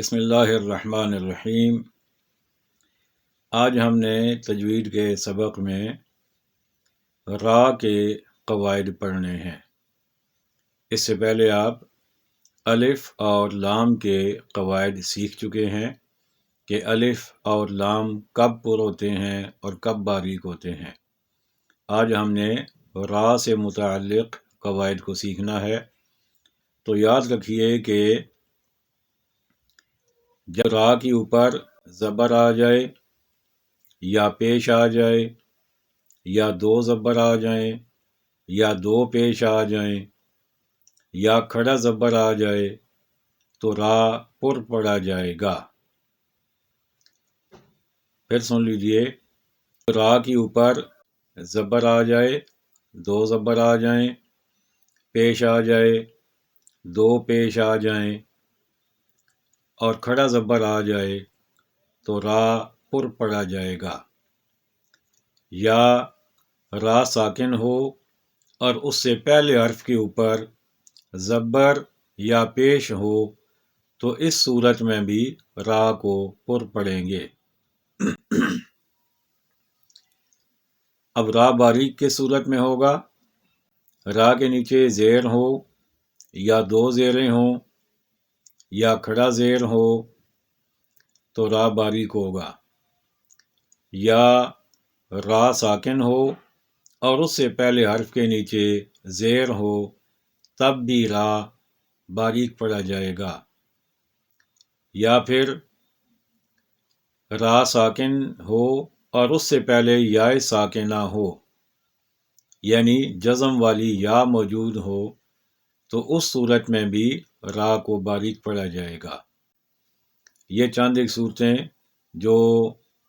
بسم اللہ الرحمن الرحیم۔ آج ہم نے تجوید کے سبق میں را کے قواعد پڑھنے ہیں۔ اس سے پہلے آپ الف اور لام کے قواعد سیکھ چکے ہیں کہ الف اور لام کب پر ہوتے ہیں اور کب باریک ہوتے ہیں۔ آج ہم نے را سے متعلق قواعد کو سیکھنا ہے۔ تو یاد رکھیے کہ جب را کے اوپر زبر آ جائے یا پیش آ جائے یا دو زبر آ جائیں یا دو پیش آ جائیں یا کھڑا زبر آ جائے تو را پر پڑا جائے گا۔ پھر سن لیجئے، را کے اوپر زبر آ جائے، دو زبر آ جائیں، پیش آ جائے، دو پیش آ جائیں اور کھڑا زبر آ جائے تو را پر پڑا جائے گا۔ یا را ساکن ہو اور اس سے پہلے حرف کے اوپر زبر یا پیش ہو تو اس صورت میں بھی را کو پر پڑیں گے۔ اب را باریک کے صورت میں ہوگا، را کے نیچے زیر ہو یا دو زیریں ہوں یا کھڑا زیر ہو تو را باریک ہوگا۔ یا را ساکن ہو اور اس سے پہلے حرف کے نیچے زیر ہو تب بھی را باریک پڑا جائے گا۔ یا پھر را ساکن ہو اور اس سے پہلے یا ساکنہ ہو، یعنی جزم والی یا موجود ہو تو اس صورت میں بھی را کو باریک پڑا جائے گا۔ یہ چند ایک صورتیں جو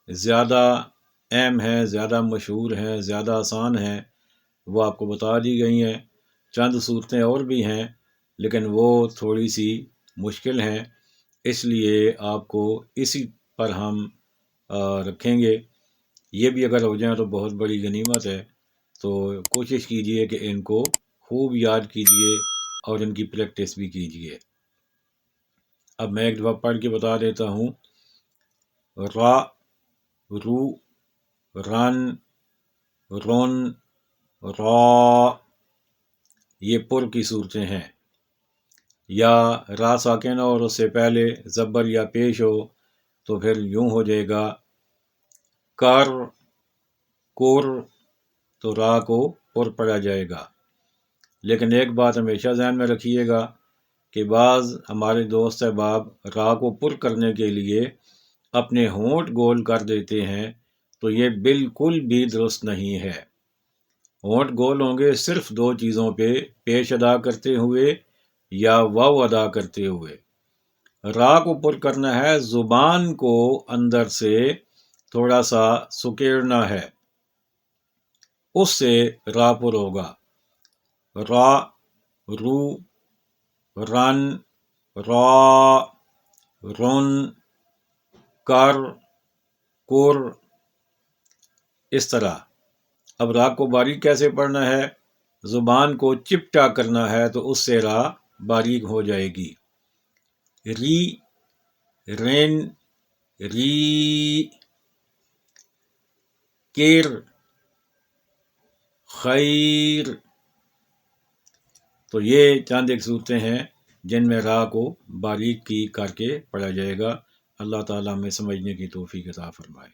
زیادہ اہم ہیں، زیادہ مشہور ہیں، زیادہ آسان ہیں، وہ آپ کو بتا دی گئی ہیں۔ چند صورتیں اور بھی ہیں لیکن وہ تھوڑی سی مشکل ہیں، اس لیے آپ کو اسی پر ہم رکھیں گے۔ یہ بھی اگر ہو جائیں تو بہت بڑی غنیمت ہے۔ تو کوشش کیجئے کہ ان کو خوب یاد کیجئے اور ان کی پریکٹس بھی کیجئے۔ اب میں ایک دفعہ پڑھ کے بتا دیتا ہوں۔ را، رو، رن، رن، را، یہ پر کی صورتیں ہیں۔ یا را ساکن ہو اور اس سے پہلے زبر یا پیش ہو تو پھر یوں ہو جائے گا کر، کر، تو را کو پر پڑا جائے گا۔ لیکن ایک بات ہمیشہ ذہن میں رکھیے گا کہ بعض ہمارے دوست احباب را کو پر کرنے کے لیے اپنے ہونٹ گول کر دیتے ہیں، تو یہ بالکل بھی درست نہیں ہے۔ ہونٹ گول ہوں گے صرف دو چیزوں پہ، پیش ادا کرتے ہوئے یا واو ادا کرتے ہوئے۔ را کو پر کرنا ہے، زبان کو اندر سے تھوڑا سا سکیڑنا ہے، اس سے را پر ہوگا۔ را، رو، رن، را، رن، کر، کر، اس طرح۔ اب را کو باریک کیسے پڑھنا ہے؟ زبان کو چپٹا کرنا ہے تو اس سے را باریک ہو جائے گی۔ ری، رین، ری، کیر، خیر۔ تو یہ چند ایک صورتیں ہیں جن میں را کو باریک کی کر کے پڑھا جائے گا۔ اللہ تعالیٰ ہمیں سمجھنے کی توفیق عطا فرمائے۔